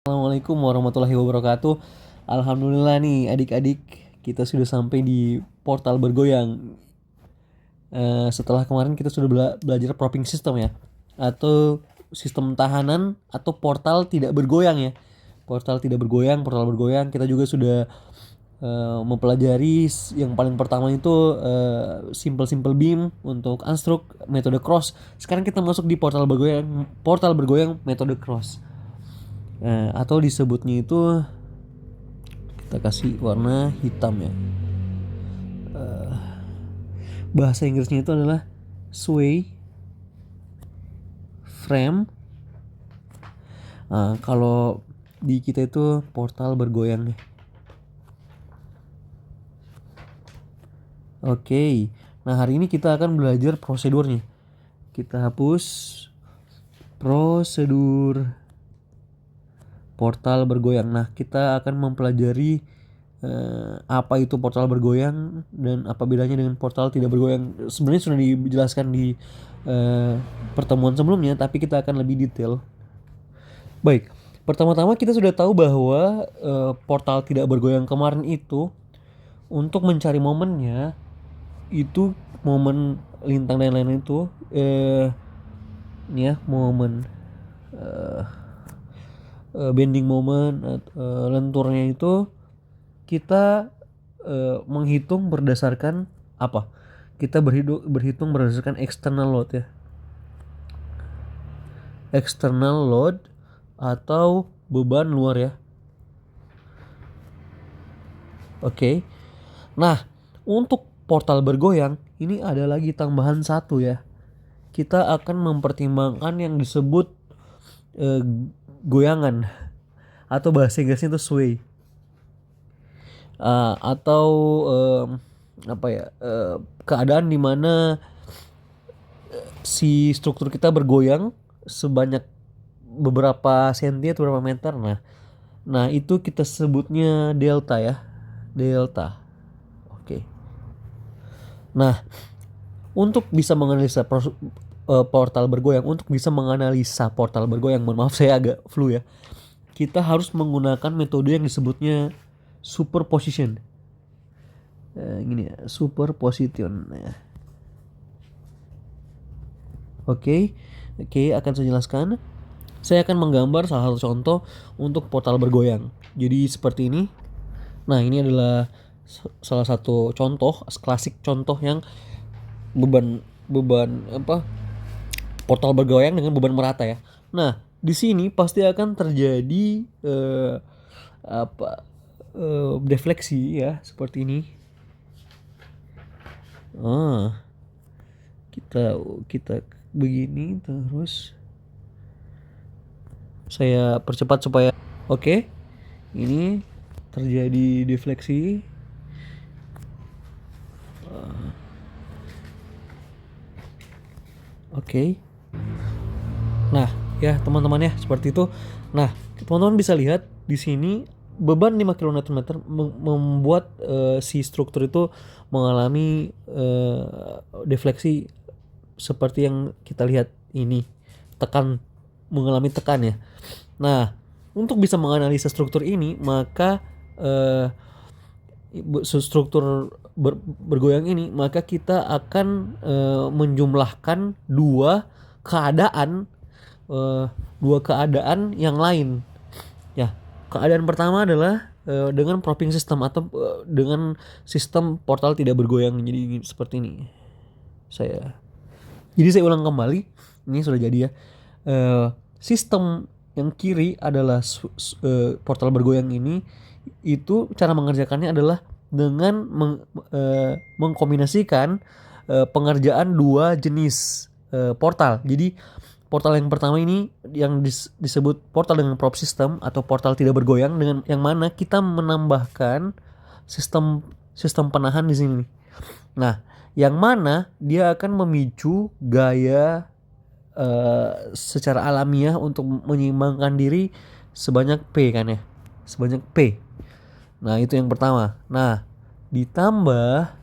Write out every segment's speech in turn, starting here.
Assalamualaikum warahmatullahi wabarakatuh. Alhamdulillah nih adik-adik, kita sudah sampai di portal bergoyang. Setelah kemarin kita sudah belajar propping system ya, atau sistem tahanan atau portal tidak bergoyang ya. Portal bergoyang. Kita juga sudah mempelajari yang paling pertama itu simple beam untuk unstroke metode cross. Sekarang kita masuk di portal bergoyang metode cross. Atau disebutnya itu kita kasih warna hitam ya. Bahasa Inggrisnya itu adalah sway frame. Kalau di kita itu portal bergoyang ya. Oke. Nah, hari ini kita akan belajar prosedurnya. Kita hapus prosedur portal bergoyang. Nah, kita akan mempelajari apa itu portal bergoyang dan apa bedanya dengan portal tidak bergoyang. Sebenarnya sudah dijelaskan di pertemuan sebelumnya, tapi kita akan lebih detail. Baik, pertama-tama kita sudah tahu bahwa portal tidak bergoyang kemarin itu untuk mencari momennya, itu momen lintang dan lain-lain itu ini ya, momen bending moment, lenturnya itu kita menghitung berdasarkan apa? Kita berhitung berdasarkan external load ya. External load atau beban luar ya. Oke. Nah, untuk portal bergoyang ini ada lagi tambahan satu ya. Kita akan mempertimbangkan yang disebut goyangan atau bahasa Inggrisnya itu sway. Atau keadaan di mana si struktur kita bergoyang sebanyak beberapa senti atau beberapa meter. Nah itu kita sebutnya delta ya, delta. Oke. Nah, untuk bisa menganalisa portal bergoyang, mohon maaf saya agak flu ya. Kita harus menggunakan metode yang disebutnya superposition. Gini ya, superposition ya. Oke, akan saya jelaskan. Saya akan menggambar salah satu contoh untuk portal bergoyang. Jadi seperti ini. Nah, ini adalah salah satu contoh, klasik contoh yang beban portal bergoyang dengan beban merata ya. Nah, di sini pasti akan terjadi defleksi ya, seperti ini. Kita begini terus. Saya percepat supaya oke. Ini terjadi defleksi. Oke. Nah, ya teman-teman ya, seperti itu. Nah, teman-teman bisa lihat di sini beban 5 kN membuat si struktur itu mengalami defleksi seperti yang kita lihat ini. Mengalami tekan ya. Nah, untuk bisa menganalisa struktur ini, maka struktur bergoyang ini, maka kita akan menjumlahkan dua keadaan yang lain. Ya, keadaan pertama adalah dengan propping system atau dengan sistem portal tidak bergoyang. Jadi seperti ini. Jadi saya ulang kembali. Ini sudah jadi ya. Sistem yang kiri adalah portal bergoyang ini. Itu cara mengerjakannya adalah dengan mengkombinasikan pengerjaan dua jenis portal. Jadi portal yang pertama ini yang disebut portal dengan prop system atau portal tidak bergoyang, dengan yang mana kita menambahkan sistem penahan di sini. Nah, yang mana dia akan memicu gaya secara alamiah untuk menyeimbangkan diri sebanyak P kan ya, sebanyak P. Nah, itu yang pertama. Nah, ditambah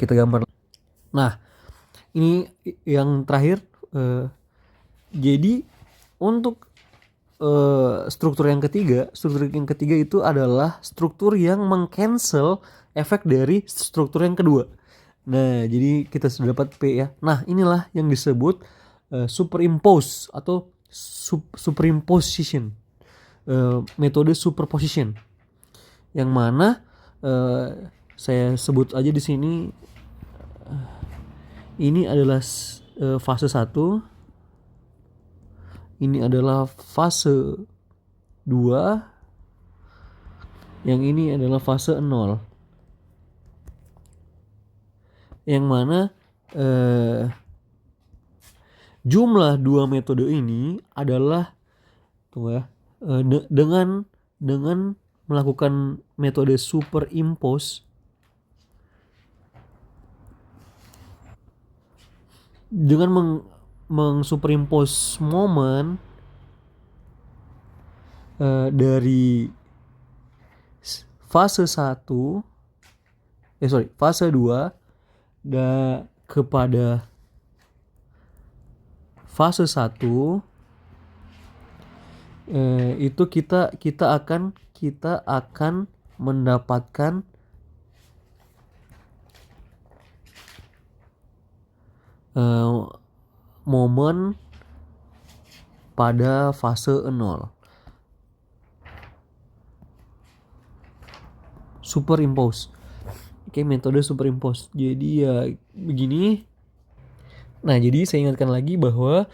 kita gambar. Nah, ini yang terakhir. Jadi untuk struktur yang ketiga itu adalah struktur yang mengcancel efek dari struktur yang kedua. Nah, jadi kita sudah dapat P ya. Nah, inilah yang disebut superimpose atau superimposition. Metode superposition. Yang mana saya sebut aja di sini ini adalah fase 1. Ini adalah fase 2. Yang ini adalah fase 0. Yang mana jumlah dua metode ini adalah dengan melakukan metode superimpose dengan mengsuperimpose momen dari fase 2 kepada fase 1 itu kita akan mendapatkan momen pada fase 0. Superimpose. Oke, metode superimpose. Jadi ya begini. Nah, jadi saya ingatkan lagi bahwa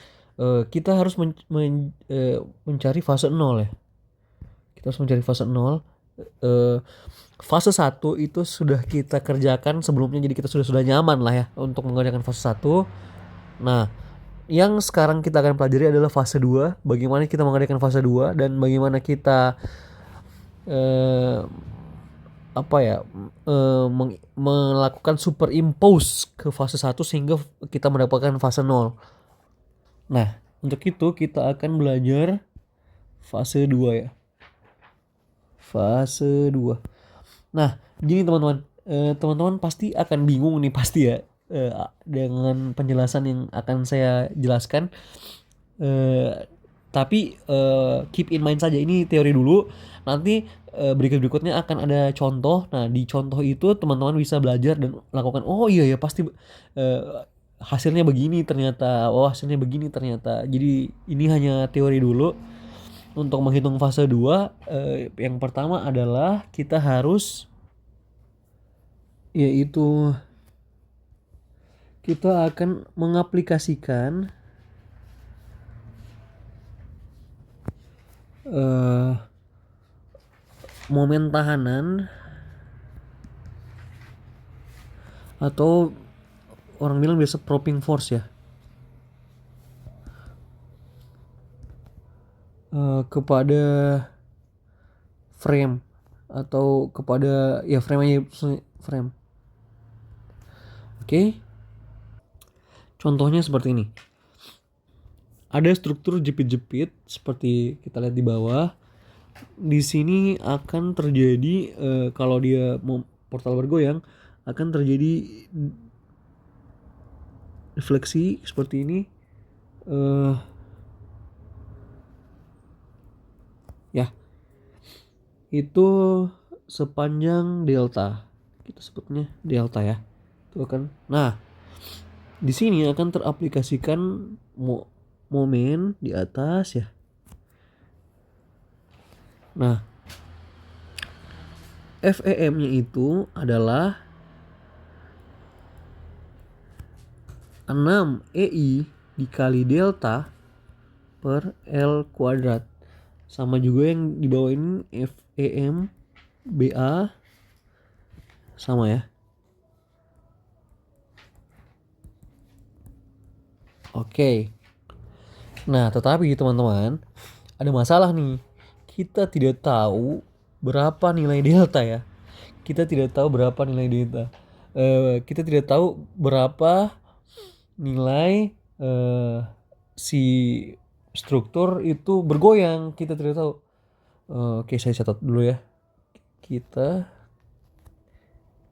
kita harus mencari fase 0 ya. Kita harus mencari fase 0. Fase 1 itu sudah kita kerjakan sebelumnya, jadi kita sudah nyaman lah ya untuk mengerjakan fase 1. Nah, yang sekarang kita akan pelajari adalah fase 2. Bagaimana kita mengerjakan fase 2 dan bagaimana kita melakukan superimpose ke fase 1 sehingga kita mendapatkan fase 0. Nah, untuk itu kita akan belajar fase 2 ya. Fase 2. Nah, gini teman-teman. Teman-teman pasti akan bingung nih pasti ya dengan penjelasan yang akan saya jelaskan. Tapi keep in mind saja, ini teori dulu. Nanti berikutnya akan ada contoh. Nah, di contoh itu teman-teman bisa belajar dan lakukan. Oh iya ya, pasti hasilnya begini ternyata. Oh, hasilnya begini ternyata. Jadi ini hanya teori dulu. Untuk menghitung fase 2, yang pertama adalah kita harus yaitu kita akan mengaplikasikan momen tahanan atau orang bilang biasa propping force ya, kepada frame atau kepada ya frame. Oke. Contohnya seperti ini. Ada struktur jepit-jepit seperti kita lihat di bawah. Di sini akan terjadi kalau dia portal bergoyang akan terjadi refleksi seperti ini. Ya, itu sepanjang delta, kita sebutnya delta ya, itu kan. Nah, di sini akan teraplikasikan momen di atas ya. Nah, FEM-nya itu adalah 6 EI dikali delta per L kuadrat. Sama juga yang di bawah ini FEM BA sama ya. Oke. Nah, tetapi teman-teman, ada masalah nih. Kita tidak tahu berapa nilai delta ya. Kita tidak tahu berapa nilai delta. Kita tidak tahu berapa nilai si struktur itu bergoyang. Kita tidak tahu. Oke, saya catat dulu ya. Kita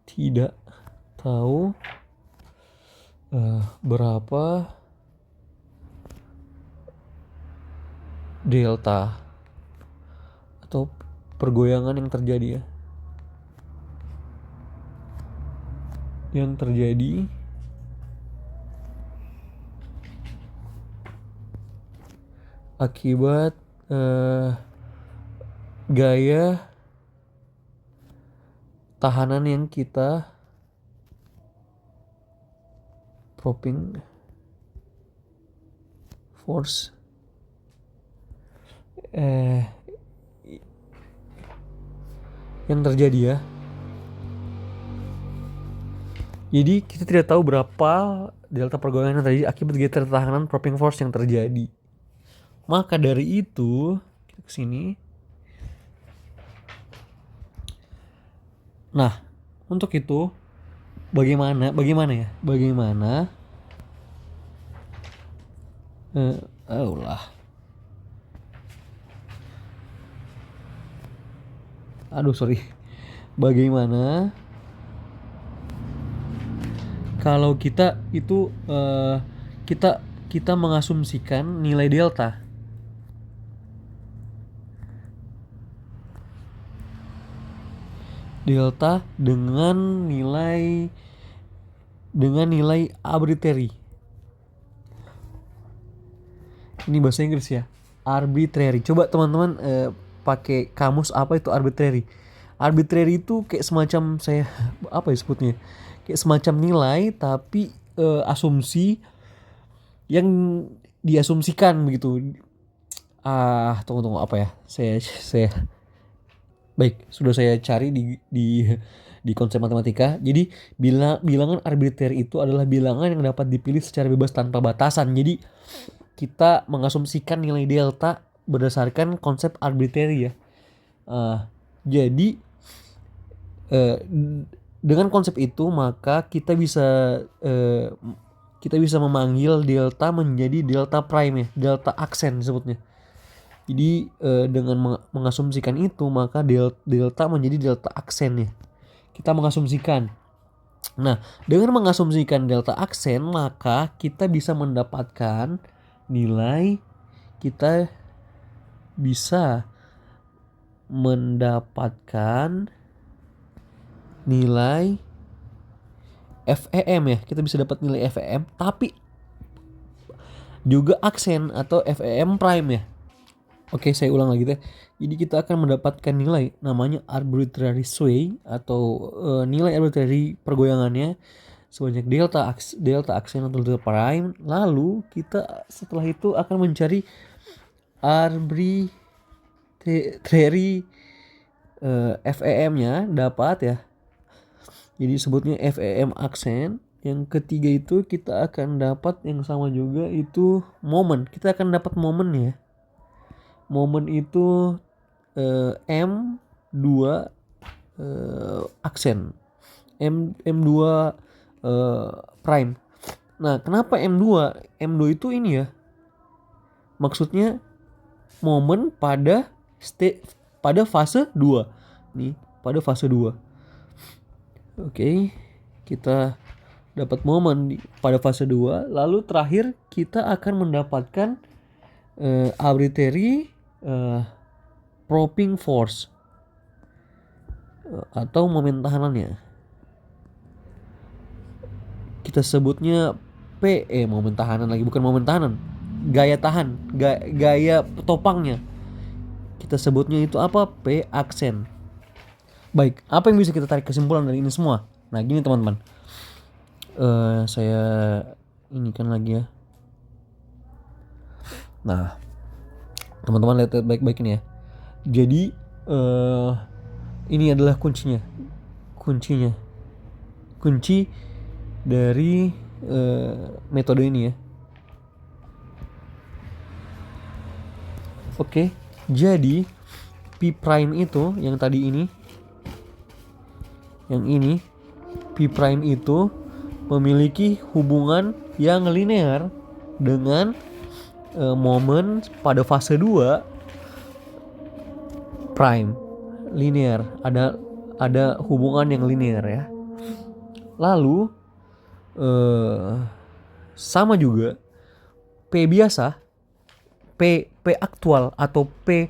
tidak tahu berapa delta atau pergoyangan yang terjadi ya. Yang terjadi akibat gaya tahanan yang kita propping force yang terjadi ya. Jadi kita tidak tahu berapa delta pergoyangan yang terjadi akibat gaya tahanan propping force yang terjadi. Maka dari itu kita kesini. Nah, untuk itu bagaimana ya? Bagaimana kalau kita itu kita mengasumsikan nilai delta dengan nilai arbitrary. Ini bahasa Inggris ya, arbitrary. Coba teman-teman pakai kamus apa itu arbitrary. Arbitrary itu kayak semacam sebutnya? Kayak semacam nilai tapi asumsi yang diasumsikan begitu. Tunggu apa ya? Saya baik, sudah saya cari di konsep matematika. Jadi bilangan arbitrary itu adalah bilangan yang dapat dipilih secara bebas tanpa batasan. Jadi kita mengasumsikan nilai delta berdasarkan konsep arbitrary ya. Jadi dengan konsep itu maka kita bisa memanggil delta menjadi delta prime ya, delta aksen disebutnya. Jadi dengan mengasumsikan itu maka delta menjadi delta aksen ya. Kita mengasumsikan. Nah, dengan mengasumsikan delta aksen maka kita bisa mendapatkan nilai FEM ya. Kita bisa dapat nilai FEM tapi juga aksen atau FEM prime ya. Oke, saya ulang lagi deh. Jadi kita akan mendapatkan nilai namanya arbitrary sway atau nilai arbitrary pergoyangannya sebanyak delta aksen atau delta prime. Lalu kita setelah itu akan mencari arbitrary FEM-nya dapat ya. Jadi sebutnya FEM aksen. Yang ketiga itu kita akan dapat yang sama juga itu momen. Kita akan dapat momen ya. Momen itu M2 aksen. M2 prime. Nah, kenapa M2? M2 itu ini ya. Maksudnya momen pada fase 2. Nih, pada fase 2. Oke, kita dapat momen pada fase 2. Lalu terakhir kita akan mendapatkan arbitrary propping force atau momen tahanannya. Kita sebutnya momen tahanan lagi, bukan momen tahanan. Gaya tahan, gaya topangnya. Kita sebutnya itu apa? P aksen. Baik, apa yang bisa kita tarik kesimpulan dari ini semua? Nah, gini teman-teman. Saya inikan lagi ya. Nah, teman-teman lihat baik-baik ini ya. Jadi ini adalah kuncinya. Kunci dari metode ini ya. Oke, jadi P prime itu yang tadi ini, yang ini P prime itu memiliki hubungan yang linear dengan momen pada fase 2 prime. Linear, ada hubungan yang linear ya. Lalu sama juga P biasa, P aktual atau P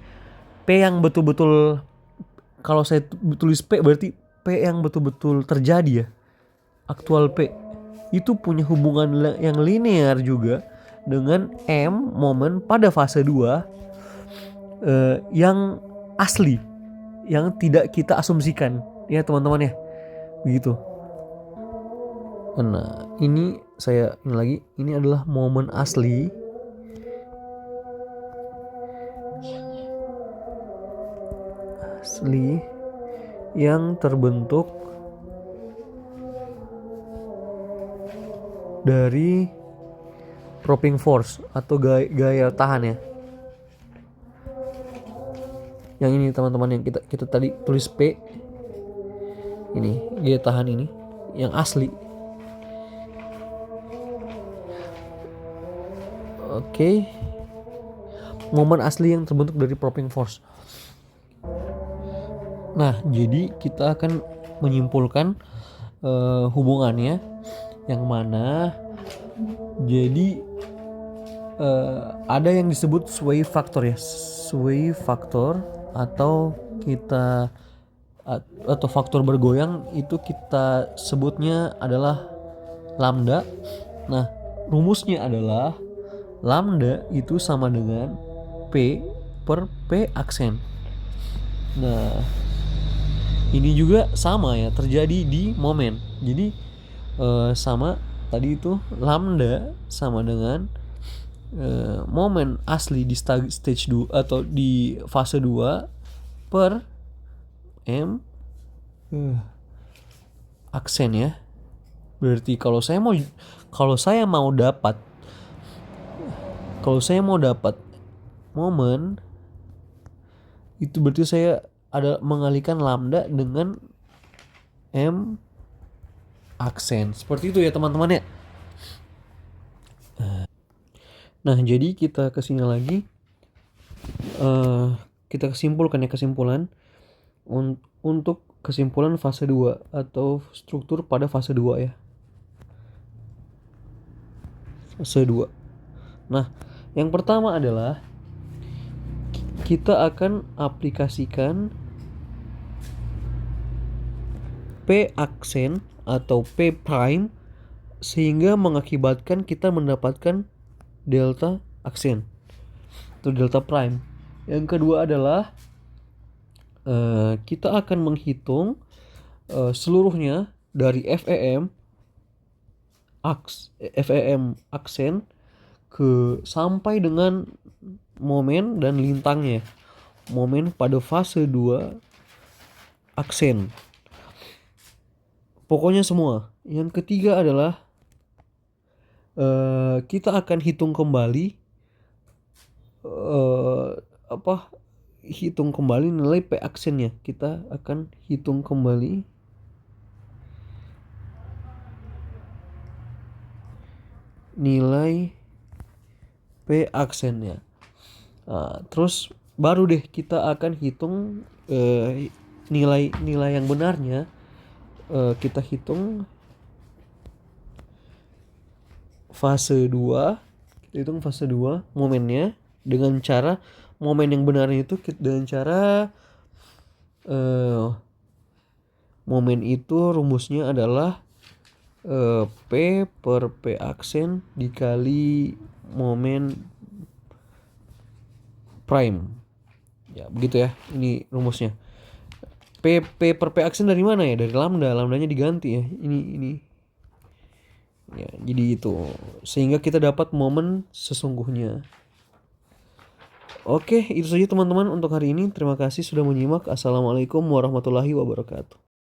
P yang betul-betul, kalau saya tulis P berarti P yang betul-betul terjadi ya, aktual P itu punya hubungan yang linear juga dengan M momen pada fase 2 yang asli, yang tidak kita asumsikan ya teman-teman ya, begitu. Nah ini lagi, ini adalah momen asli yang terbentuk dari propping force atau gaya tahan ya. Yang ini teman-teman, yang kita tadi tulis P, ini gaya tahan ini yang asli. Oke. Momen asli yang terbentuk dari propping force. Nah, jadi kita akan menyimpulkan hubungannya yang mana jadi ada yang disebut sway factor ya, sway factor atau faktor bergoyang itu kita sebutnya adalah lambda. Nah, rumusnya adalah lambda itu sama dengan P per P aksen. Nah, ini juga sama ya, terjadi di momen. Jadi sama tadi itu lambda sama dengan momen asli di stage 2 atau di fase 2 per M aksen ya. Berarti kalau saya mau dapat momen itu, berarti saya ada mengalihkan lambda dengan M aksen. Seperti itu ya teman-teman ya. Nah, jadi kita kesini lagi, kita kesimpulan untuk kesimpulan fase 2 atau struktur pada fase 2 ya. Fase 2. Nah, yang pertama adalah kita akan aplikasikan P aksen atau P prime sehingga mengakibatkan kita mendapatkan delta aksen atau delta prime. Yang kedua adalah kita akan menghitung seluruhnya dari FEM aksen sampai dengan momen dan lintangnya, momen pada fase 2 aksen, pokoknya semua. Yang ketiga adalah kita akan hitung kembali nilai P aksennya. Kita akan hitung kembali nilai P aksennya. Terus baru deh kita akan hitung nilai yang benarnya. Kita hitung fase 2, momennya dengan cara momen yang benarnya itu dengan cara momen itu rumusnya adalah P per P aksen dikali momen prime. Ya, begitu ya. Ini rumusnya. P per P aksen dari mana ya? Dari lambdanya diganti ya. Ini. Ya, jadi itu. Sehingga kita dapat momen sesungguhnya. Oke, itu saja teman-teman untuk hari ini. Terima kasih sudah menyimak. Assalamualaikum warahmatullahi wabarakatuh.